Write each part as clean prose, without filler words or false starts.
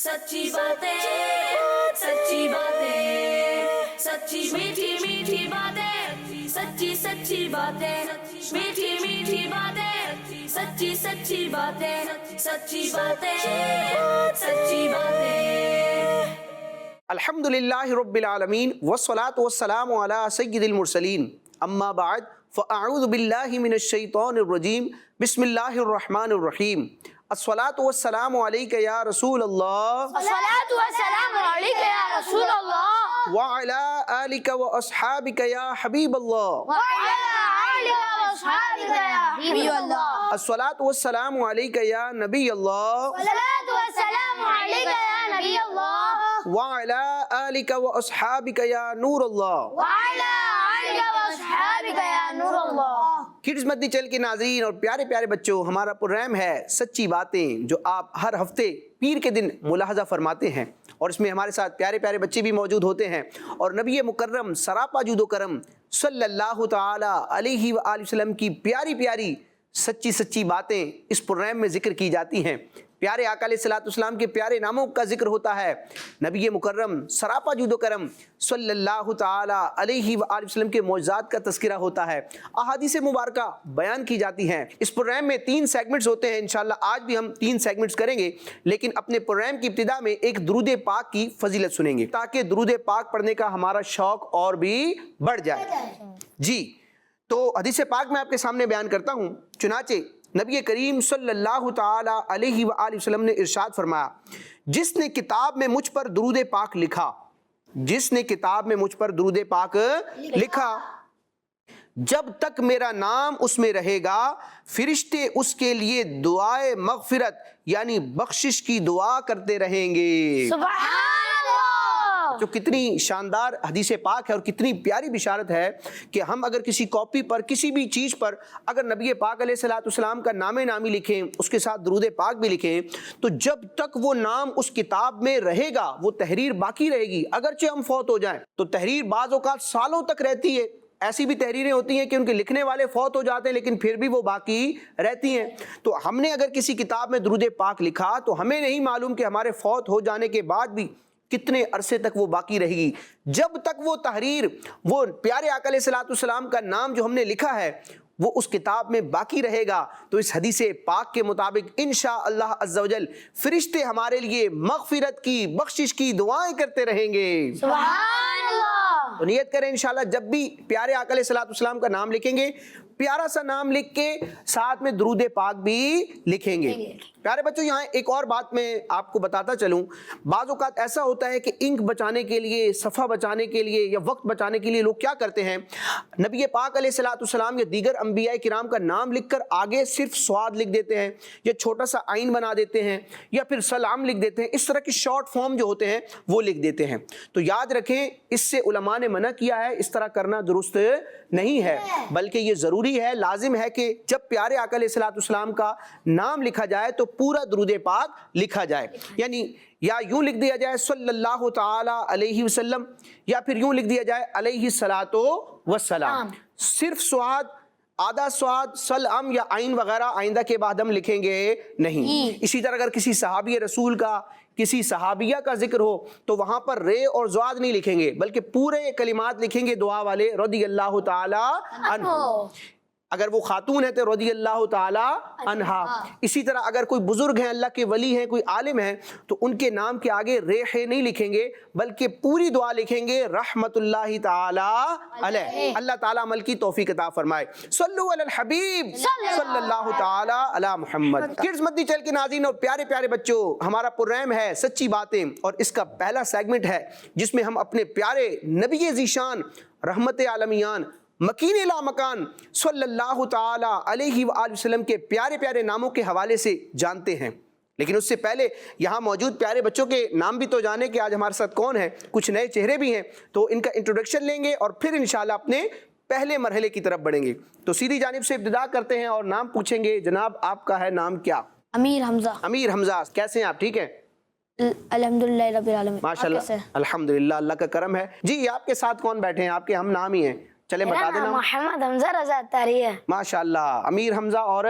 सच्ची बातें, सच्ची बातें, सच्ची मीठी मीठी बातें, सच्ची सच्ची बातें, मीठी मीठी बातें, सच्ची सच्ची बातें, सच्ची बातें, सच्ची बातें। अल्हम्दुलिल्लाहि रब्बिल आलमीन वस्सलातु वस्सलामु अला सय्यिदिल मुरसलीन अम्मा बाद फ़अऊज़ु बिल्लाहि मिनश शैतानिर रजीम बिस्मिल्लाहिर रहमानिर रहीम अस्सलातु वस्सलामु अलैका या रसूल अल्लाह अस्सलातु वस्सलामु अलैका या रसूल अल्लाह व अला आलिका व अस्हाबिका या हबीब अल्लाह व अला आलिका व अस्हाबिका या हबीब अल्लाह अस्सलातु वस्सलामु अलैका या नबी अल्लाह अस्सलातु वस्सलामु अलैका या नबी अल्लाह व अला आलिका व अस्हाबिका या नूर अल्लाह व अला आलिका व अस्हाबिका या नूर अल्लाह। किड्स मदनी चैनल के नाज़रीन और प्यारे प्यारे बच्चों, हमारा प्रोग्राम है सच्ची बातें जो आप हर हफ्ते पीर के दिन मुलाहजा फरमाते हैं और इसमें हमारे साथ प्यारे प्यारे बच्चे भी मौजूद होते हैं और नबी मुकर्रम सरापा जूदो करम सल्लल्लाहु ताला अलैहि व आलिहि वसल्लम की प्यारी प्यारी सच्ची सच्ची बातें इस प्रोग्राम में जिक्र की जाती हैं। प्यारे आका अलैहिस्सलाम के प्यारे नामों का जिक्र होता है। नबी मुकर्रम सरापा जूदो करम सल्लल्लाहु ताला अलैहि व आलिहि वसल्लम के मौजज़ात का तज़किरा होता है, अहादीस मुबारका बयान की जाती हैं। इस प्रोग्राम में 3 सेगमेंट्स होते हैं। इंशाल्लाह आज भी हम 3 सेगमेंट्स करेंगे, लेकिन अपने प्रोग्राम की इब्तिदा में एक दुरूद पाक की फजीलत सुनेंगे ताकि दुरूद पाक पढ़ने का हमारा शौक और भी बढ़ जाए। जी, तो हदीस पाक में आपके सामने बयान करता हूँ। चुनाचे नबी करीम सल्लल्लाहु ताला अलैहि व आलिहि वसल्लम ने इरशाद फरमाया, जिसने किताब में मुझ पर दुरूद पाक लिखा, जिसने किताब में मुझ पर दुरूद पाक लिखा, जब तक मेरा नाम उसमें रहेगा फिरिश्ते उसके लिए दुआए मगफिरत यानी बख्शिश की दुआ करते रहेंगे। सुभान अल्लाह। जो कितनी शानदार हदीस पाक है और कितनी प्यारी बिशारत है कि हम अगर किसी कॉपी पर किसी भी चीज़ पर अगर नबी पाक अलैहिस्सलाम का नामे नामी लिखें, उसके साथ दुरूद पाक भी लिखें, तो जब तक वो नाम उस किताब में रहेगा वो तहरीर बाकी रहेगी। अगरचे हम फौत हो जाएं तो तहरीर बाज़ औक़ात सालों तक रहती है। ऐसी भी तहरीरें होती हैं कि उनके लिखने वाले फौत हो जाते हैं लेकिन फिर भी वो बाकी रहती हैं। तो हमने अगर किसी किताब में दुरूद पाक लिखा तो हमें नहीं मालूम कि हमारे फौत हो जाने के बाद भी कितने अरसे तक वो बाकी रहेगी। जब तक वो तहरीर, वो प्यारे आका अलैहिस्सलाम का नाम जो हमने लिखा है वो उस किताब में बाकी रहेगा, तो इस हदीस पाक के मुताबिक इंशाअल्लाह अज़्ज़ा वजल फरिश्ते हमारे लिए मग़फ़िरत की, बख्शिश की दुआएं करते रहेंगे। सुभान अल्लाह। तो नियत करें इंशाअल्लाह जब भी प्यारे आका अलैहिस्सलाम का नाम लिखेंगे, प्यारा सा नाम लिख के साथ में दुरूद पाक भी लिखेंगे। प्यारे बच्चों, यहाँ एक और बात मैं आपको बताता चलूँ। बाज़ औक़ात ऐसा होता है कि इंक बचाने के लिए, सफ़ा बचाने के लिए या वक्त बचाने के लिए लोग क्या करते हैं, नबी पाक अलैहिस्सलाम या दीगर अंबिया किराम का नाम लिखकर आगे सिर्फ स्वाद लिख देते हैं या छोटा सा आइन बना देते हैं या फिर सलाम लिख देते हैं। इस तरह की शॉर्ट फॉर्म जो होते हैं वो लिख देते हैं। तो याद रखें, इससे उलमा ने मना किया है, इस तरह करना दुरुस्त नहीं है, बल्कि ये ज़रूरी है, लाजिम है कि जब प्यारे आका अलैहिस्सलाम का नाम लिखा जाए तो पूरा दुरूद पाक लिखा जाए। यानी या यूं लिख दिया जाए सल्लल्लाहु ताला अलैहि वसल्लम या फिर यूं लिख दिया जाए अलैहि सलातो वस्सलाम। सिर्फ स्वाद, आधा स्वाद, सलाम या आइन वगैरह आइंदा के बाद हम लिखेंगे नहीं। इसी तरह अगर किसी सहाबी रसूल का, किसी सहाबिया का जिक्र हो तो वहां पर रे और ज़्वाद नहीं लिखेंगे, बल्कि पूरे कलिमात लिखेंगे दुआ वाले रज़ियल्लाहु ताला अन्हु। अगर वो खातून है तो रज़ियल्लाहु ताला अन्हा। इसी तरह अगर कोई बुजुर्ग है, अल्लाह के वली हैं, कोई आलिम है, तो उनके नाम के आगे रेह नहीं लिखेंगे, बल्कि पूरी दुआ लिखेंगे रहमतुल्लाहि ताला अलैह। अल्लाह ताला अमल की तौफीक अता फरमाए। सल्लु अलल हबीब सल्लल्लाहु ताला अला मुहम्मद। किड्स मदनी चैनल के नाज़रीन और प्यारे प्यारे बच्चों, हमारा प्रोग्राम है सच्ची बातें और इसका पहला सेगमेंट है जिसमें हम अपने प्यारे नबी ज़ीशान रहमत आलमियान मकीन ला मकान सल्लल्लाहु ताला अलैहि व आलिहि वसल्लम के प्यारे प्यारे नामों के हवाले से जानते हैं। लेकिन उससे पहले यहाँ मौजूद प्यारे बच्चों के नाम भी तो जाने कि आज हमारे साथ कौन है। कुछ नए चेहरे भी हैं, तो इनका इंट्रोडक्शन लेंगे और फिर इंशाल्लाह अपने पहले मरहले की तरफ बढ़ेंगे। तो सीधी जानिब से इब्तिदा करते हैं और नाम पूछेंगे। जनाब, आपका है नाम क्या? अमीर हमजा। अमीर हमजा, कैसे हैं आप? ठीक है, अल्हम्दुलिल्लाह रब्बिल आलमीन। माशाल्लाह, अल्हम्दुलिल्लाह, अल्लाह का करम है। जी, आपके साथ कौन बैठे हैं? आपके हम नाम ही हैं। چلے بتا دینا. محمد حمزہ رضا اتاری ہے. ماشاءاللہ امیر حمزہ اور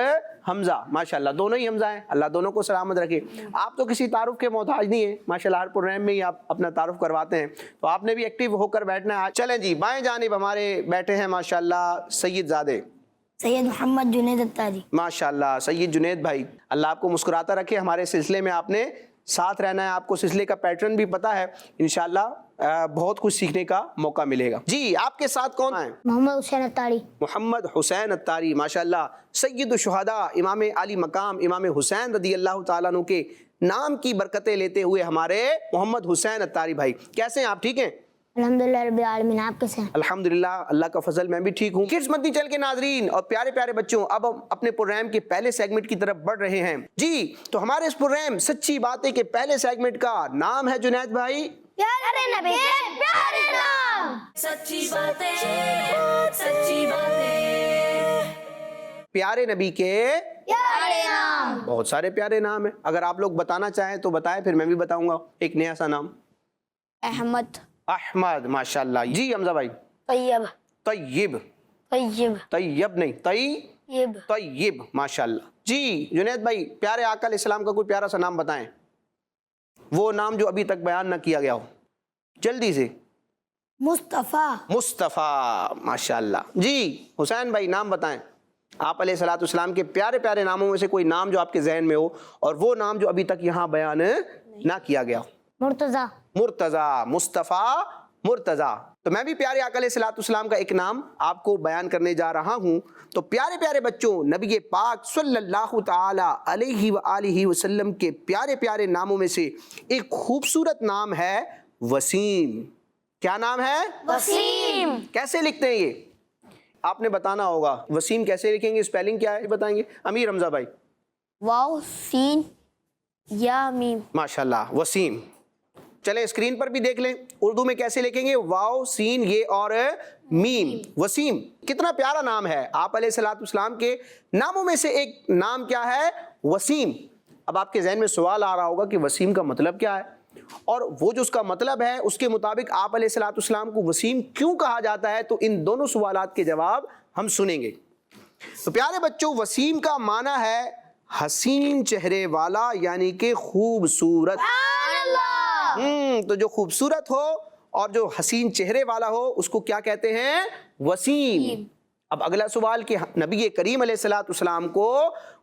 حمزہ ماشاءاللہ دونوں ہی حمزہ ہیں. اللہ دونوں کو سلامت رکھے. آپ تو کسی تعارف کے محتاج نہیں ہیں ماشاءاللہ, ہر پروگرام میں ہی آپ اپنا تعارف کرواتے ہیں, تو آپ نے بھی ایکٹیو ہو کر بیٹھنا ہے. چلیں جی, بائیں جانب ہمارے بیٹھے ہیں ماشاءاللہ سید زادے, سید محمد جنید اتاری. ماشاءاللہ سید جنید بھائی, اللہ آپ کو مسکراتا رکھے. ہمارے سلسلے میں آپ نے ساتھ رہنا ہے, آپ کو سلسلے کا پیٹرن بھی پتا ہے, انشاءاللہ بہت کچھ سیکھنے کا موقع ملے گا. جی آپ کے ساتھ کون ہیں؟ محمد حسین اتاری. محمد حسین اتاری ماشاءاللہ سید الشہداء امام علی مقام امام حسین رضی اللہ تعالیٰ عنہ کے نام کی برکتیں لیتے ہوئے ہمارے محمد حسین اتاری بھائی, کیسے ہیں آپ؟ ٹھیک ہیں الحمدللہ رب العالمین. آپ کیسے ہیں؟ الحمدللہ, اللہ کا فضل, میں بھی ٹھیک ہوں. کڈز مدنی چینل کے ناظرین اور پیارے پیارے بچوں, اب ہم اپنے پروگرام کے پہلے سیگمنٹ کی طرف بڑھ رہے ہیں. جی تو ہمارے اس پروگرام سچی باتیں کے پہلے سیگمنٹ کا نام ہے جنید بھائی پیارے نبی کے پیارے نام. سچی باتیں سچی باتیں. پیارے نبی کے پیارے نام. بہت سارے پیارے نام ہیں, اگر آپ لوگ بتانا چاہیں تو بتائیں, پھر میں بھی بتاؤں گا ایک نیا سا نام. احمد. احمد ماشاءاللہ. جی حمزہ بھائی. طیب. طیب. طیب. طیب نہیں, طیب. طیب ماشاءاللہ. جی جنید بھائی, پیارے آقا علیہ السلام کا کوئی پیارا سا نام بتائیں, وہ نام جو ابھی تک بیان نہ کیا گیا ہو, جلدی سے. مصطفیٰ. مصطفیٰ ماشاءاللہ. جی حسین بھائی نام بتائیں, آپ علیہ الصلوۃ والسلام کے پیارے پیارے ناموں میں سے کوئی نام جو آپ کے ذہن میں ہو, اور وہ نام جو ابھی تک یہاں بیان نہ کیا گیا ہو. مرتضیٰ. مرتضیٰ, مصطفیٰ, مرتضیٰ. تو میں بھی پیارے آقا علیہ الصلوۃ والسلام کا ایک نام آپ کو بیان کرنے جا رہا ہوں. تو پیارے پیارے بچوں, نبی پاک صلی اللہ تعالی علیہ وآلہ وسلم کے پیارے پیارے ناموں میں سے ایک خوبصورت نام ہے وسیم. کیا نام ہے؟ وسیم. کیسے لکھتے ہیں یہ آپ نے بتانا ہوگا. وسیم کیسے لکھیں گے, اسپیلنگ کیا ہے بتائیں گے امیر حمزہ بھائی؟ واو سین یا میم. ماشاءاللہ وسیم. چلیں اسکرین پر بھی دیکھ لیں, اردو میں کیسے لکھیں گے, واو سین یہ اور میم. وسیم کتنا پیارا نام ہے. آپ علیہ الصلوۃ والسلام کے ناموں میں سے ایک نام کیا ہے؟ وسیم. اب آپ کے ذہن میں سوال آ رہا ہوگا کہ وسیم کا مطلب کیا ہے, اور وہ جو اس کا مطلب ہے اس کے مطابق آپ علیہ الصلوۃ والسلام کو وسیم کیوں کہا جاتا ہے, تو ان دونوں سوالات کے جواب ہم سنیں گے. تو پیارے بچوں, وسیم کا معنی ہے حسین چہرے والا, یعنی کہ خوبصورت. تو جو خوبصورت ہو اور جو حسین چہرے والا ہو اس کو کیا کہتے ہیں؟ وسیم. اب اگلا سوال کہ نبی کریم علیہ الصلوۃ والسلام کو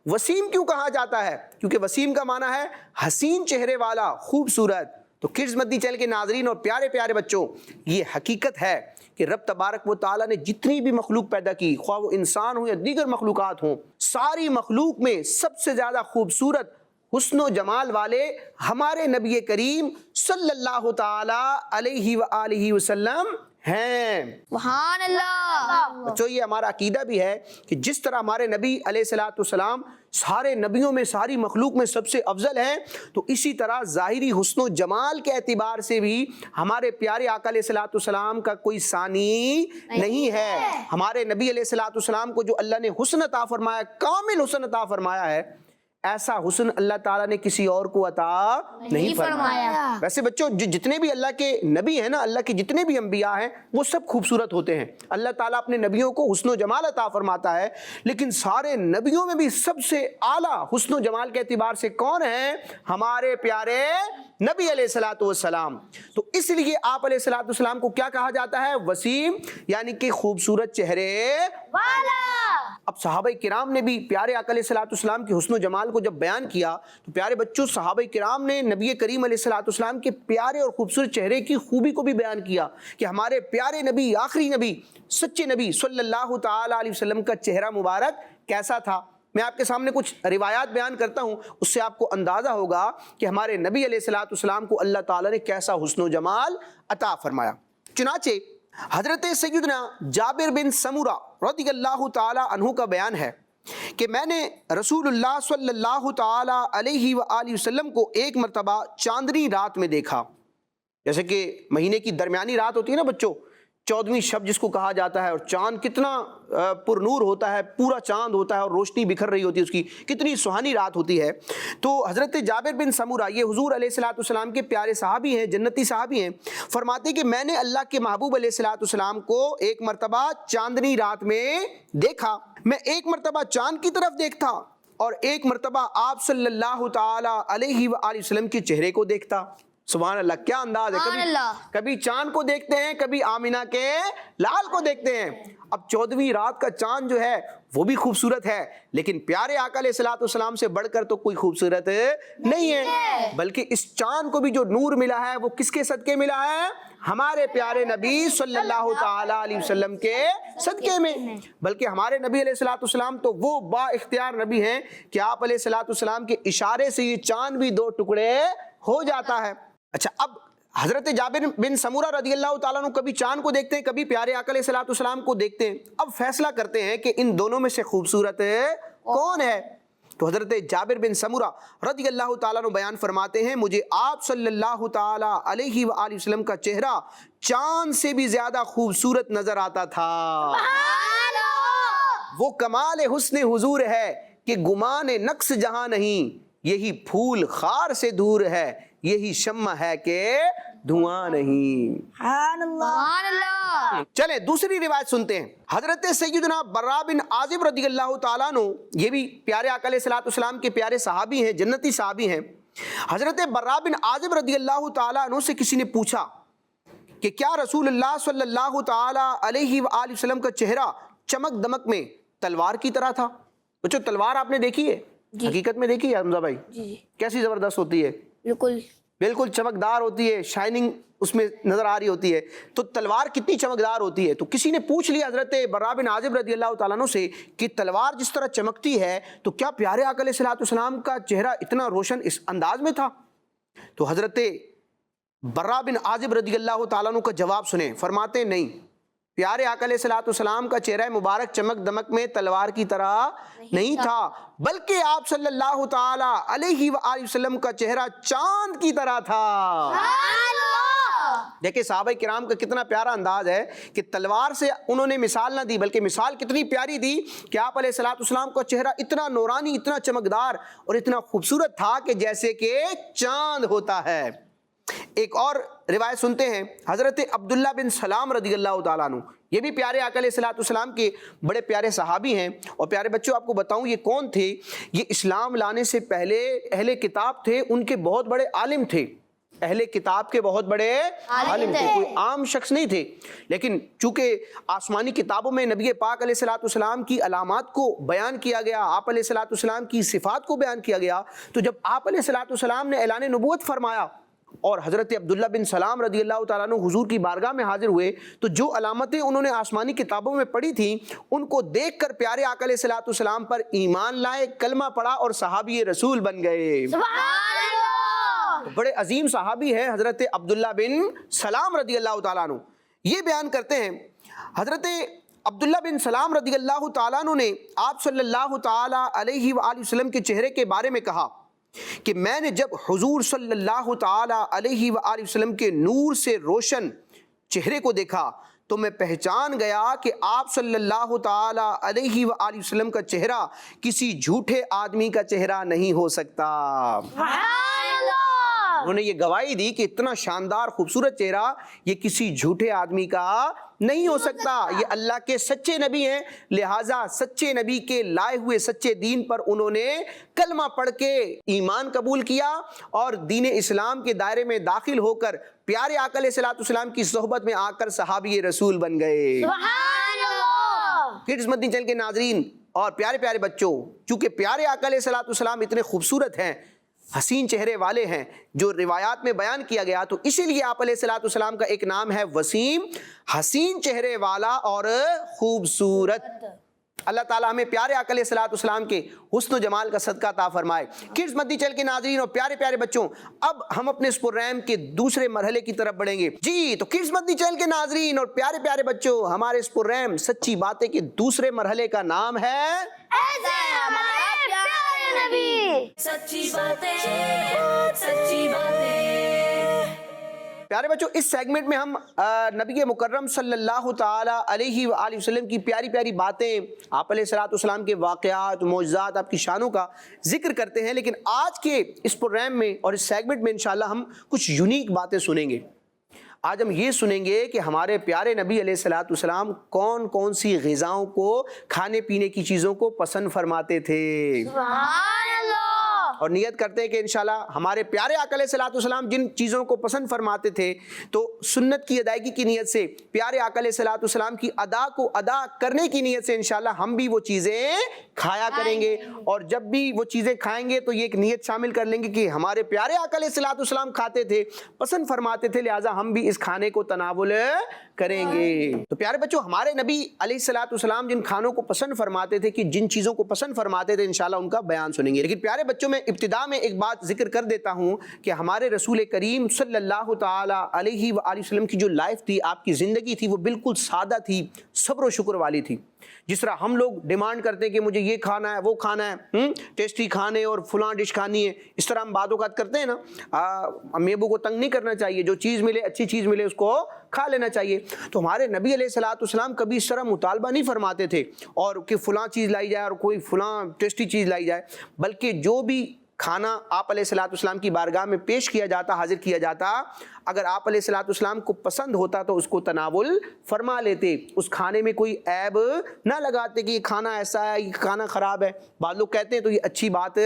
وسیم کیوں کہا جاتا ہے؟ کیونکہ وسیم کا معنی ہے حسین چہرے والا, خوبصورت. تو کڈز مدنی چینل کے ناظرین اور پیارے پیارے بچوں, یہ حقیقت ہے کہ رب تبارک و تعالیٰ نے جتنی بھی مخلوق پیدا کی, خواہ وہ انسان ہوں یا دیگر مخلوقات ہوں, ساری مخلوق میں سب سے زیادہ خوبصورت حسن و جمال والے ہمارے نبی کریم صلی اللہ تعالی علیہ وآلہ وسلم ہیں. سبحان اللہ. بچوں یہ ہمارا عقیدہ بھی ہے کہ جس طرح ہمارے نبی علیہ الصلوۃ والسلام سارے نبیوں میں, ساری مخلوق میں سب سے افضل ہیں, تو اسی طرح ظاہری حسن و جمال کے اعتبار سے بھی ہمارے پیارے آقا علیہ الصلوۃ والسلام کا کوئی ثانی نہیں ہے. ہمارے نبی علیہ الصلوۃ والسلام کو جو اللہ نے حسن عطا فرمایا, کامل حسن عطا فرمایا ہے, ایسا حسن اللہ تعالیٰ نے کسی اور کو عطا نہیں فرمایا. ویسے بچوں جتنے بھی اللہ کے نبی ہیں نا, اللہ کے جتنے بھی انبیاء ہیں وہ سب خوبصورت ہوتے ہیں. اللہ تعالیٰ اپنے نبیوں کو حسن و جمال عطا فرماتا ہے, لیکن سارے نبیوں میں بھی سب سے اعلیٰ حسن و جمال کے اعتبار سے کون ہیں؟ ہمارے پیارے نبی علیہ الصلوۃ والسلام. تو اس لیے آپ علیہ الصلوۃ والسلام کو کیا کہا جاتا ہے؟ وسیم, یعنی کہ خوبصورت چہرے والا. اب صحابہ کرام نے بھی پیارے آقا علیہ الصلوۃ والسلام کے حسن و جمال کو جب بیان کیا, تو پیارے بچوں صحابہ کرام نے نبی کریم علیہ الصلوۃ والسلام کے پیارے اور خوبصورت چہرے کی خوبی کو بھی بیان کیا کہ ہمارے پیارے نبی, آخری نبی, سچے نبی صلی اللہ تعالی علیہ وسلم کا چہرہ مبارک کیسا تھا. میں آپ کے سامنے کچھ روایات بیان کرتا ہوں, اس سے آپ کو اندازہ ہوگا کہ ہمارے نبی علیہ الصلوۃ والسلام کو اللہ تعالیٰ نے کیسا حسن و جمال عطا فرمایا. چنانچہ حضرت سیدنا جابر بن سمورہ رضی اللہ تعالی عنہ کا بیان ہے کہ میں نے رسول اللہ صلی اللہ تعالی علیہ وآلہ وسلم کو ایک مرتبہ چاندنی رات میں دیکھا. جیسے کہ مہینے کی درمیانی رات ہوتی ہے نا بچوں, 14वीं शब जिसको कहा जाता है, और चांद कितना पुरनूर होता है, पूरा चांद होता है और रोशनी बिखर रही होती है उसकी, कितनी सुहानी रात होती है। तो हज़रत जाबिर बिन समूरा, ये हुजूर अलैहिस्सलाम के प्यारे सहाबी हैं, जन्नती सहाबी हैं, फरमाते कि मैंने अल्लाह के महबूब अलैहिस्सलाम को एक मरतबा चांदनी रात में देखा। मैं एक मरतबा चांद की तरफ देखता और एक मरतबा आप सल्लल्लाहु ताला अलैहि वसल्लम के चेहरे को देखता। सुभान अल्लाह, क्या अंदाज है। कभी चांद को देखते हैं, कभी आमिना के लाल को देखते हैं। अब 14वीं रात का चांद जो है वो भी खूबसूरत है, लेकिन प्यारे आका अलैहिस्सलाम से बढ़कर तो कोई खूबसूरत नहीं है। बल्कि इस चांद को भी जो नूर मिला है वो किसके सदके मिला है? हमारे प्यारे नबी सल्लल्लाहु ताला अलैहि वसल्लम के सदके में। बल्कि हमारे नबी अलैहिस्सलाम तो वो बा इख्तियार नबी हैं कि आप अलैहिस्सलाम के इशारे से ये चांद भी 2 टुकड़े हो जाता है। अच्छा, अब हजरत जाबिर बिन समूरा रदियल्लाहु ताला अन्हु कभी चांद को देखते हैं, कभी प्यारे आका अलैहिस्सलाम को देखते हैं। अब फैसला करते हैं कि इन दोनों में से खूबसूरत कौन है। तो हजरत जाबिर बिन समूरा रदियल्लाहु ताला अन्हु बयान फरमाते हैं, मुझे आप सल्लल्लाहु ताला अलैहि वसल्लम का चेहरा चांद से भी ज्यादा खूबसूरत नजर आता था। वो कमाल हुस्न हुजूर है कि गुमान नक्स जहां नहीं, यही फूल खार से दूर है, यही शम्मा है कि धुआं नहीं। चले दूसरी रिवायत सुनते हैं। हजरत सैयदना बर्रा बिन आजिब रदियल्लाहु ताला अन्हु, ये भी प्यारे आका अलैहिस्सलाम के प्यारे सहाबी हैं, जन्नती सहाबी हैं। हजरत बर्रा बिन आजिब रदियल्लाहु ताला अन्हु से किसी ने पूछा कि क्या रसूलुल्लाह सल्लल्लाहु ताला अलैहि वसल्लम का चेहरा चमक दमक में तलवार की तरह था? बच्चों, तलवार आपने देखी है? हकीकत में देखी है हमजा भाई? कैसी जबरदस्त होती है, बिल्कुल चमकदार होती है, शाइनिंग उसमें नजर आ रही होती है। तो तलवार कितनी चमकदार होती है। तो किसी ने पूछ लिया हजरत बर्रा बिन आजिब रदियल्लाहु ताला अन्हु से कि तलवार जिस तरह चमकती है तो क्या प्यारे आका अलैहिस्सलाम का चेहरा इतना रोशन इस अंदाज में था? तो हजरत बर्रा बिन आजिब रदियल्लाहु ताला अन्हु का जवाब सुने, फरमाते नहीं, प्यारे आका अलैहिस्सलाम का चेहरा मुबारक चमक दमक में तलवार की तरह नहीं था, बल्कि आप सल्लल्लाहु ताला अलैहि वसल्लम का चेहरा चांद की तरह था। देखिए साहबा किराम का कितना प्यारा अंदाज है कि तलवार से उन्होंने मिसाल ना दी, बल्कि मिसाल कितनी प्यारी दी कि आप अलैहिस्सलाम का चेहरा इतना नूरानी, इतना चमकदार और इतना खूबसूरत था कि जैसे कि चांद होता है। एक और रिवायत सुनते हैं। हजरत अब्दुल्ला बिन सलाम रदियल्लाहु ताला अन्हु, ये भी प्यारे आका अलैहिस्सलाम के बड़े प्यारे सहाबी हैं। और प्यारे बच्चों, आपको बताऊं ये कौन थे? ये इस्लाम लाने से पहले अहले किताब थे, उनके बहुत बड़े आलिम थे। अहले किताब के बहुत बड़े आलिम थे, कोई आम शख्स नहीं थे। लेकिन चूंकि आसमानी किताबों में नबी पाक अलैहिस्सलाम की अलामात को बयान किया गया, आप अलैहिस्सलाम की सिफात को बयान किया गया, तो जब आप अलैहिस्सलाम ने ऐलान नबूवत फरमाया और हजरत अब्दुल्ला बिन सलाम रदियल्लाहु ताला अन्हु हुजूर की बारगाह में हाजिर हुए, तो जो अलामतें उन्होंने आसमानी किताबों में पढ़ी थी उनको देखकर प्यारे आका अलैहिस्सलाम पर ईमान लाए, कलमा पढ़ा और सहाबी रसूल बन गए। तो बड़े अजीम सहाबी हैं हजरत अब्दुल्ला बिन सलाम रदियल्लाहु ताला अन्हु। ये बयान करते हैं, हजरत अब्दुल्ला बिन सलाम रदियल्लाहु ताला अन्हु ने आप सल्लल्लाहु ताला अलैहि वसल्लम के चेहरे के बारे में कहा कि मैंने जब हुजूर सल्लल्लाहु ताला अलैहि वसल्लम के नूर से रोशन चेहरे को देखा तो मैं पहचान गया कि आप सल्लल्लाहु ताला अलैहि वसल्लम का चेहरा किसी झूठे आदमी का चेहरा नहीं हो सकता। उन्होंने ये गवाही दी कि इतना शानदार खूबसूरत चेहरा ये किसी झूठे आदमी का नहीं हो सकता। ये अल्लाह के सच्चे नबी हैं, लिहाजा सच्चे नबी के लाए हुए सच्चे दीन पर उन्होंने कलमा पढ़ के ईमान कबूल किया और दीन इस्लाम के दायरे में दाखिल होकर प्यारे आका अलैहिस्सलाम की सोहबत में आकर सहाबी रसूल बन गए। किड्स मदनी चैनल के नाजरीन और प्यारे प्यारे बच्चों, चूंकि प्यारे आका अलैहिस्सलाम इतने खूबसूरत हैं, हसीन चेहरे वाले हैं जो रिवायात में बयान किया गया, तो इसीलिए आप अलैहिस्सलाम का एक नाम है वसीम, हसीन चेहरे वाला और खूबसूरत। अल्लाह ताला हमें प्यारे आका अलैहिस्सलाम के हुस्न जमाल का सदका अता फरमाए। किड्स मदनी चैनल के नाज़रीन और प्यारे प्यारे बच्चों, अब हम अपने इस प्रोग्राम के दूसरे मरहले की तरफ बढ़ेंगे। जी, तो किड्स मदनी चैनल के नाज़रीन और प्यारे प्यारे बच्चों, हमारे इस प्रोग्राम सच्ची बातें के दूसरे मरहले का नाम है सच्ची बातें, सच्ची बातें। प्यारे बच्चों, इस सेगमेंट में हम नबी मुकर्रम सल्लल्लाहु ताला अलैहि वसल्लम की प्यारी प्यारी बातें, आप अलैहिस्सलाम के वाक़यात, मौजज़ात, आपकी शानों का जिक्र करते हैं। लेकिन आज के इस प्रोग्राम में और इस सेगमेंट में इंशाल्लाह हम कुछ यूनिक बातें सुनेंगे। आज हम ये सुनेंगे कि हमारे प्यारे नबी अलैहिस्सलाम कौन कौन सी ग़िज़ाओं को, खाने पीने की चीज़ों को पसंद फरमाते थे। और नियत करते हैं कि इंशाल्लाह हमारे प्यारे आका अलैहिस्सलाम जिन चीज़ों को पसंद फरमाते थे, तो सुन्नत की अदायगी की नीयत से, प्यारे आका अलैहिस्सलाम की अदा को अदा करने की नीयत से इंशाल्लाह हम भी वो चीज़ें खाया करेंगे। और जब भी वो चीज़ें खाएंगे तो ये एक नीयत शामिल कर लेंगे कि हमारे प्यारे आका अलैहिस्सलाम खाते थे, पसंद फरमाते थे, लिहाजा हम भी इस खाने को तनावुल करेंगे। तो प्यारे बच्चों, हमारे नबी अलैहिस्सलाम जिन खानों को पसंद फरमाते थे, कि जिन चीज़ों को पसंद फरमाते थे, इंशाल्लाह उनका बयान सुनेंगे। लेकिन प्यारे बच्चों, मैं इब्तिदा में एक बात जिक्र कर देता हूं कि हमारे रसूल करीम सल्लल्लाहु ताला अलैहि वसल्लम की जो लाइफ थी, आपकी ज़िंदगी थी, वो बिल्कुल सादा थी, सब्र और शुक्र वाली थी। जिस तरह हम लोग डिमांड करते हैं कि मुझे ये खाना है, वो खाना है, टेस्टी खाने और फलां डिश खानी है, इस तरह हम बात औकात करते हैं ना। अम्मी अब्बू को तंग नहीं करना चाहिए, जो चीज़ मिले, अच्छी चीज़ मिले, उसको खा लेना चाहिए। तो हमारे नबी अलैहिस्सलाम कभी इस तरह मुतालबा नहीं फरमाते थे और कि फलां चीज़ लाई जाए और कोई फलां टेस्टी चीज़ लाई जाए, बल्कि जो भी खाना आप अलैहिस्सलाम की बारगाह में पेश किया जाता, हाजिर किया जाता, अगर आप अलैहिस्सलाम को पसंद होता तो उसको तनावुल फरमा लेते, उस खाने में कोई ऐब ना लगाते कि ये खाना ऐसा है, ये खाना ख़राब है। बाद लोग कहते हैं तो ये अच्छी बात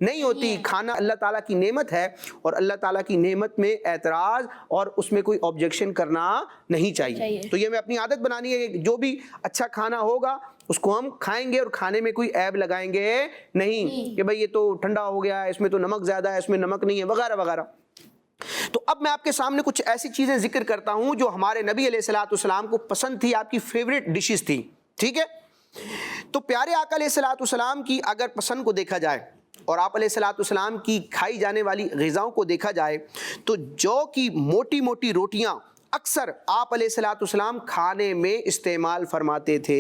नहीं होती। खाना अल्लाह ताला की नेमत है और अल्लाह ताला की नेमत में एतराज़ और उसमें कोई ऑब्जेक्शन करना नहीं चाहिए। तो ये मैं अपनी आदत बनानी है, जो भी अच्छा खाना होगा उसको हम खाएंगे और खाने में कोई ऐब लगाएंगे नहीं कि भाई ये तो ठंडा हो गया है, इसमें तो नमक ज़्यादा है, इसमें नमक नहीं है, वगैरह वगैरह। तो अब मैं आपके सामने कुछ ऐसी चीज़ें जिक्र करता हूं जो हमारे नबी अलैहिस्सलाम को पसंद थी, आपकी फेवरेट डिशेस थी। ठीक है, तो प्यारे आका अलैहिस्सलाम की अगर पसंद को देखा जाए और आप अलैहिस्सलाम की खाई जाने वाली ग़िज़ाओं को देखा जाए, तो जौ की मोटी मोटी रोटियां अक्सर आप अलैहिस्सलाम खाने में इस्तेमाल फरमाते थे।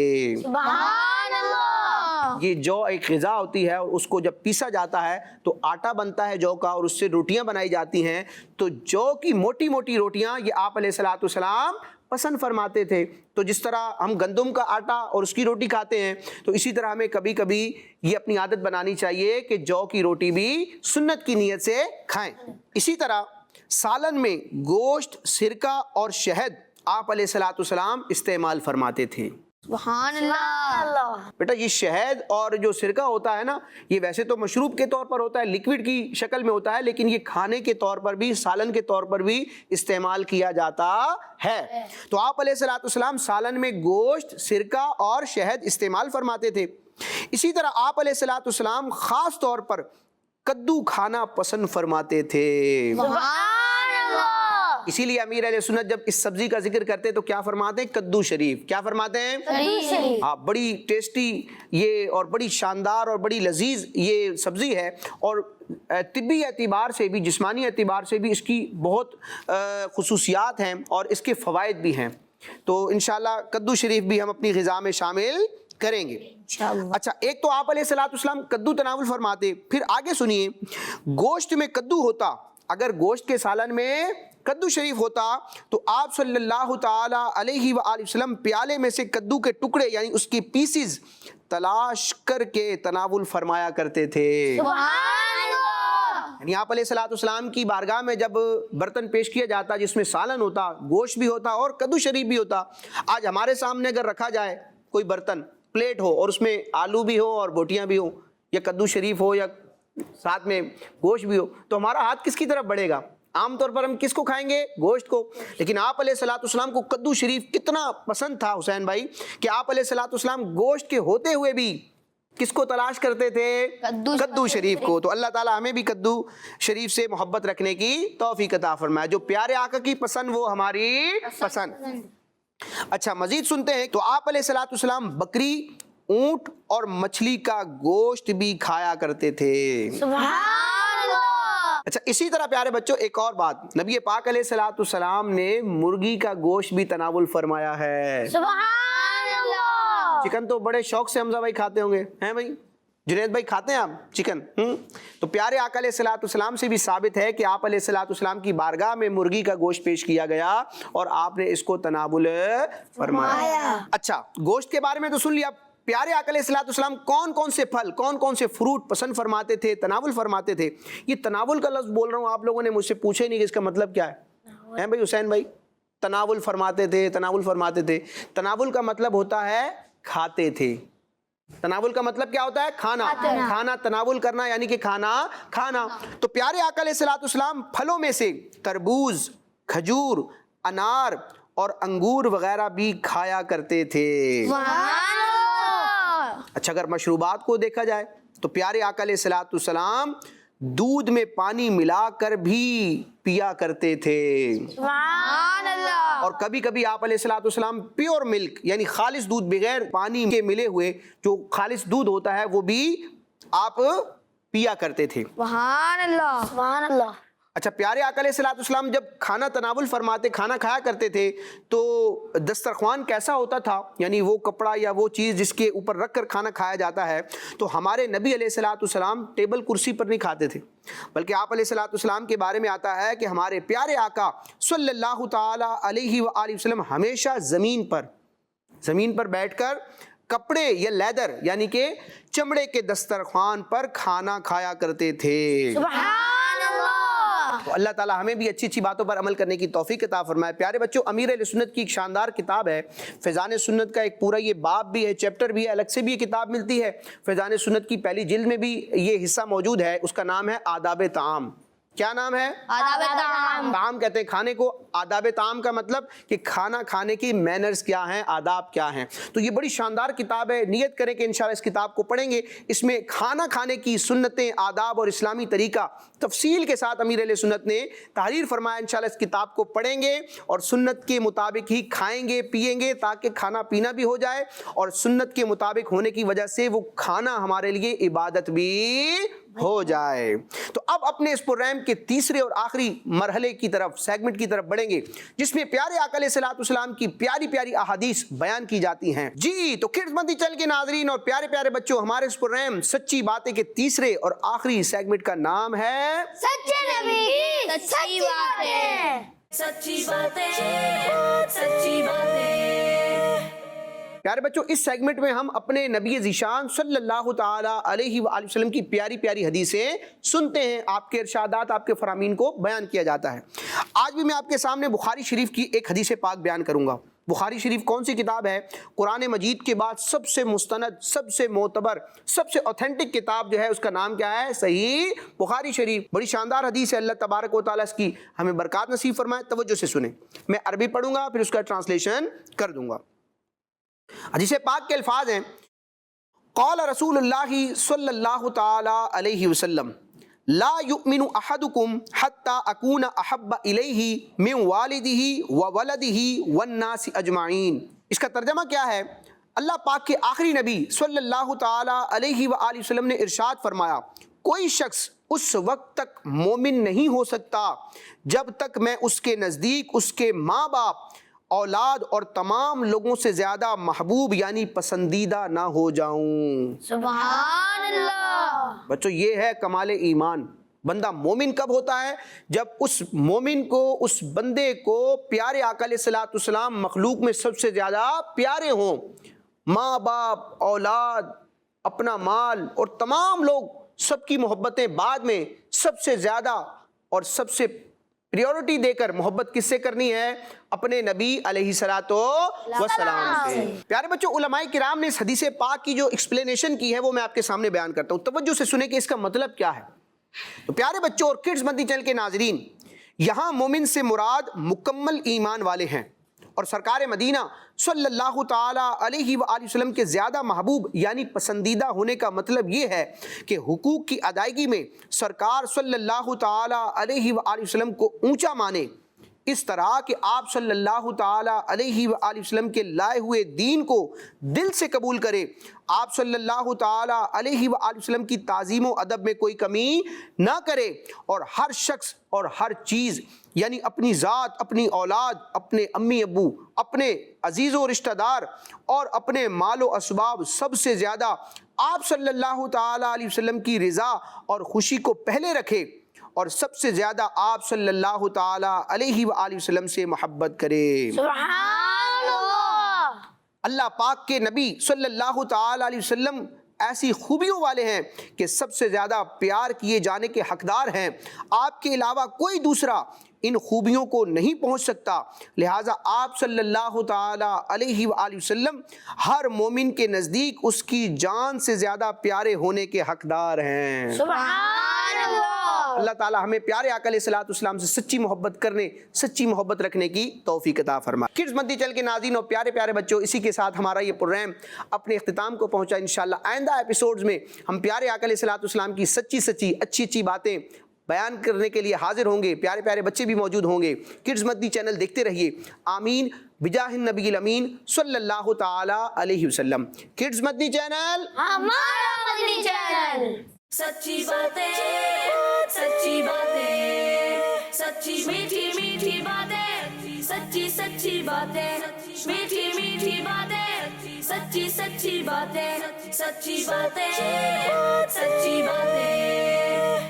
ये जौ एक ग़िज़ा होती है और उसको जब पीसा जाता है तो आटा बनता है जौ का और उससे रोटियां बनाई जाती हैं। तो जौ की मोटी मोटी रोटियां ये आप अलैहिस्सलाम पसंद फरमाते थे। तो जिस तरह हम गंदम का आटा और उसकी रोटी खाते हैं, तो इसी तरह हमें कभी कभी ये अपनी आदत बनानी चाहिए कि जौ की रोटी भी सुन्नत की नीयत से खाएं। इसी तरह सालन में गोश्त, सिरका और शहद आप अलैहिस्सलाम इस्तेमाल फरमाते थे। बेटा, ये शहद और जो सिरका होता है ना, ये वैसे तो मशरूब के तौर पर होता है, लिक्विड की शक्ल में होता है, लेकिन ये खाने के तौर पर भी, सालन के तौर पर भी इस्तेमाल किया जाता है। तो आप अलैहिस्सलाम सालन में गोश्त, सिरका और शहद इस्तेमाल फरमाते थे। इसी तरह आप अलैहिस्सलाम खास तौर पर कद्दू खाना पसंद फरमाते थे। इसीलिए अमीर अहले सुन्नत जब इस सब्जी का जिक्र करते हैं तो क्या फरमाते हैं? कद्दू शरीफ। क्या फरमाते हैं? हाँ, बड़ी टेस्टी ये और बड़ी शानदार और बड़ी लजीज ये सब्जी है और तिब्बी एतबार से भी, जिस्मानी एतबार से भी इसकी बहुत खुसूसियात हैं और इसके फ़वाइद भी हैं। तो इंशाल्लाह कद्दू शरीफ भी हम अपनी ग़िज़ा में शामिल करेंगे। अच्छा, एक तो आप अलैहिस्सलाम कद्दू तनावुल फरमाते, फिर आगे सुनिए, गोश्त में कद्दू होता, अगर गोश्त के सालन में कद्दू शरीफ होता तो आप सल्लल्लाहु ताला अलैहि वसल्लम प्याले में से कद्दू के टुकड़े यानी उसकी पीसेस तलाश करके तनावुल फरमाया करते थे। यानी आप अलैहिस्सलाम की बारगाह में जब बर्तन पेश किया जाता जिसमें सालन होता, गोश्त भी होता और कद्दू शरीफ भी होता, आज हमारे सामने अगर रखा जाए कोई बर्तन, प्लेट हो और उसमें आलू भी हो और बोटियां भी हो या कद्दू शरीफ हो या साथ में गोश्त भी हो, तो हमारा हाथ किसकी तरफ बढ़ेगा? आमतौर पर हम किसको खाएंगे? गोश्त को। लेकिन आप अलैहिस्सलाम को कद्दू शरीफ कितना पसंद था हुसैन भाई कि आप अलैहिस्सलाम गोश्त के होते हुए भी किसको तलाश करते थे? कद्दू शरीफ को। तो अल्लाह ताला हमें भी कद्दू शरीफ से मोहब्बत रखने की तौफीक अता फरमाए। जो प्यारे आका की पसंद वो हमारी पसंद। अच्छा, मजीद सुनते हैं। तो आप अलैहिस्सलाम बकरी, ऊंट और मछली का गोश्त भी खाया करते थे। अच्छा, इसी तरह प्यारे बच्चों एक और बात, नबी पाक अलैहिस्सलाम ने मुर्गी का गोश्त भी तनावुल फरमाया है। चिकन तो बड़े शौक से हमजा भाई खाते होंगे, हैं भाई? जुनैद भाई खाते हैं आप चिकन? तो प्यारे आका अलैहिस्सलाम से भी साबित है कि आप अलैहिस्सलाम की बारगाह में मुर्गी का गोश्त पेश किया गया और आपने इसको तनावुल फरमाया। अच्छा, गोश्त के बारे में तो सुन लिया। प्यारे आका अलैहिस्सलाम कौन कौन से फल, कौन कौन से फ्रूट पसंद फरमाते थे, तनावुल फरमाते थे? ये तनावुल का लफ्ज़ बोल रहा हूँ, आप लोगों ने मुझसे पूछा ही नहीं कि इसका मतलब क्या है भाई हुसैन भाई? तनावुल फरमाते थे, तनावुल फरमाते थे। तनावुल का मतलब होता है खाते थे। तनावुल का मतलब क्या होता है? खाना। खाना, तनावुल करना यानी कि खाना खाना। तो प्यारे आका अलैहिस्सलाम फलों में से तरबूज, खजूर, अनार और अंगूर वगैरह भी खाया करते थे। अच्छा, अगर मशरूबात को देखा जाए तो प्यारे आका अलैहिस्सलाम दूध में पानी मिलाकर भी पिया करते थे। और कभी कभी आप अलैहिस्सलाम प्योर मिल्क यानी खालिस दूध, बगैर पानी के मिले हुए जो खालिस दूध होता है वो भी आप पिया करते थे। सुभान अल्लाह, सुभान अल्लाह। अच्छा, प्यारे आका अलैहिस्सलाम जब खाना तनावुल फरमाते, खाना खाया करते थे तो दस्तरख्वान कैसा होता था, यानी वो कपड़ा या वो चीज़ जिसके ऊपर रख कर खाना खाया जाता है, तो हमारे नबी अलैहिस्सलाम टेबल कुर्सी पर नहीं खाते थे, बल्कि आप अलैहिस्सलाम के बारे में आता है कि हमारे प्यारे आका सल्लल्लाहु ताला अलैहि वसल्लम हमेशा ज़मीन पर बैठकर कपड़े या लेदर यानी कि चमड़े के दस्तरख्वान पर खाना खाया करते थे। तो अल्लाह ताला हमें भी अच्छी अच्छी बातों पर अमल करने की तौफीक अता फरमाए। प्यारे बच्चों, अमीर अहले सुन्नत की एक शानदार किताब है फैज़ान सुन्नत का, एक पूरा ये बाब भी है, चैप्टर भी है, अलग से भी ये किताब मिलती है। फैज़ान सुन्नत की पहली जिल्द में भी ये हिस्सा मौजूद है, उसका नाम है आदाब ताम। क्या नाम है? आदाब ताम। ताम कहते हैं खाने को। आदाब ताम का मतलब कि खाना खाने की मैनर्स क्या हैं, आदाब क्या हैं। तो ये बड़ी शानदार किताब है, नियत करें कि इंशाल्लाह इस किताब को पढ़ेंगे। इसमें खाना खाने की सुन्नतें, आदाब और इस्लामी तरीका तफसील के साथ अमीर अहले सुन्नत ने तहरीर फरमाया। इंशाल्लाह इस किताब को पढ़ेंगे और सुन्नत के मुताबिक ही खाएंगे पिएंगे ताकि खाना पीना भी हो जाए और सुन्नत के मुताबिक होने की वजह से वो खाना हमारे लिए इबादत भी हो जाए। तो अब अपने इस प्रोग्राम के तीसरे और आखिरी मरहले की तरफ, सेगमेंट की तरफ बढ़ेंगे, जिसमें प्यारे आका अलैहिस्सलाम की प्यारी प्यारी अहादीस बयान की जाती हैं। जी, तो किड्समंदी चैनल के नाजरीन और प्यारे प्यारे बच्चों, हमारे इस प्रोग्राम सच्ची बातें के तीसरे और आखिरी सेगमेंट का नाम है सच्चे नबी की सच्ची बातें। सच्ची बातें, सच्ची बातें। प्यारे बच्चों, इस सेगमेंट में हम अपने नबी ज़ीशान सल्लल्लाहु ताला अलैहि वसल्लम की प्यारी प्यारी हदीसें सुनते हैं, आपके इरशादात, आपके फरामीन को बयान किया जाता है। आज भी मैं आपके सामने बुखारी शरीफ की एक हदीस पाक बयान करूंगा। बुखारी शरीफ कौन सी किताब है? कुरान मजीद के बाद सबसे मुस्तनद, सबसे मोतबर, सबसे ऑथेंटिक किताब जो है उसका नाम क्या है? सही बुखारी शरीफ। बड़ी शानदार हदीस है, अल्लाह तबारक व तआला इसकी हमें बरकत नसीब फरमाए। तवज्जो से सुने, मैं अरबी पढ़ूंगा फिर उसका ट्रांसलेशन कर दूंगा। हदीस पाक के अल्फाज हैं, क़ाल रसूलुल्लाहि सल्लल्लाहु ताला अलैहि वसल्लम ला युमिनु अहदुकुम हत्ता अकूना अहब्बा इलैहि मिन वालिदिही व वलदिही वन नासी अजमाइन। इसका तर्जमा क्या है? अल्लाह पाक के आखिरी नबी सल्लल्लाहु ताला अलैहि वसल्लम ने इरशाद फरमाया, कोई शख्स उस वक्त तक मोमिन नहीं हो सकता जब तक मैं उसके नज़दीक उसके माँ बाप, औलाद और तमाम लोगों से ज्यादा महबूब यानी पसंदीदा ना हो जाऊं। सुभान अल्लाह। बच्चों, ये है कमाल ईमान। बंदा मोमिन कब होता है? जब उस मोमिन को, उस बंदे को प्यारे आका अलैहिस्सलाम मखलूक में सबसे ज्यादा प्यारे हों। माँ बाप, औलाद, अपना माल और तमाम लोग, सबकी मोहब्बतें बाद में, सबसे ज्यादा और सबसे प्रायोरिटी देकर मोहब्बत किससे करनी है? अपने नबी अलैहिस्सलातो वस्सलाम से। प्यारे बच्चों, उलमाए किराम ने इस हदीस पाक की जो एक्सप्लेनेशन की है वो मैं आपके सामने बयान करता हूँ। तवज्जो से सुने कि इसका मतलब क्या है। तो प्यारे बच्चों और किड्समंदी चैनल के नाजरीन, यहाँ मोमिन से मुराद मुकम्मल ईमान वाले हैं और सरकार मदीना सल्लल्लाहु ताला अलैहि वसल्लम के ज़्यादा महबूब यानी पसंदीदा होने का मतलब ये है कि हुकूक की अदायगी में सरकार सल्लल्लाहु ताला अलैहि वसल्लम को ऊंचा माने, इस तरह कि आप सल्लल्लाहु ताला अलैहि वसल्लम के लाए हुए दीन को दिल से कबूल करे, आप सल्लल्लाहु ताला अलैहि वसल्लम की ताज़ीम व अदब में कोई कमी ना करे और हर शख्स और हर चीज़ यानी अपनी ज़ात, अपनी औलाद, अपने अम्मी अब्बू, अपने अजीज़ व रिश्तेदार और अपने मालो असबाब सबसे ज़्यादा آپ صلی اللہ تعالیٰ علیہ وسلم کی رضا اور خوشی کو پہلے رکھے اور سب سے زیادہ آپ صلی اللہ تعالیٰ علیہ وآلہ وسلم سے محبت کرے۔ سبحان اللہ۔ اللہ پاک کے نبی صلی اللہ تعالیٰ علیہ وسلم ایسی خوبیوں والے ہیں کہ سب سے زیادہ پیار کیے جانے کے حقدار ہیں۔ آپ کے علاوہ کوئی دوسرا ان خوبیوں کو نہیں پہنچ سکتا، لہٰذا آپ صلی اللہ تعالیٰ علیہ وآلہ وسلم ہر مومن کے نزدیک اس کی جان سے زیادہ پیارے ہونے کے حقدار ہیں۔ سبحان اللہ۔ اللہ تعالیٰ ہمیں پیارے آقا علیہ الصلوۃ والسلام سے سچی محبت کرنے، سچی محبت رکھنے کی توفیق عطا فرمائے۔ کڈز مدنی چینل کے ناظرین اور پیارے پیارے بچوں، اسی کے ساتھ ہمارا یہ پروگرام اپنے اختتام کو پہنچا۔ انشاءاللہ آئندہ ایپیسوڈز میں ہم پیارے آقا علیہ الصلوۃ والسلام کی سچی سچی اچھی اچھی باتیں بیان کرنے کے لیے حاضر ہوں گے۔ پیارے پیارے بچے بھی موجود ہوں گے۔ کڈز مدنی چینل دیکھتے رہیے۔ آمین بجاہ النبی الامین صلی اللہ تعالیٰ علیہ وسلم۔ کڈز مدنی چینل ہمارا مدنی چینل۔ سچی باتیں، سچی باتیں، سچی میٹھی میٹھی باتیں، سچی سچی باتیں، میٹھی میٹھی باتیں، سچی سچی باتیں، سچی باتیں، سچی باتیں۔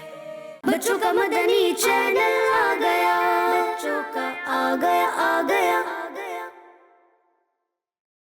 بچوں کا مدنی چینل آ گیا، بچوں کا آ گیا آ گیا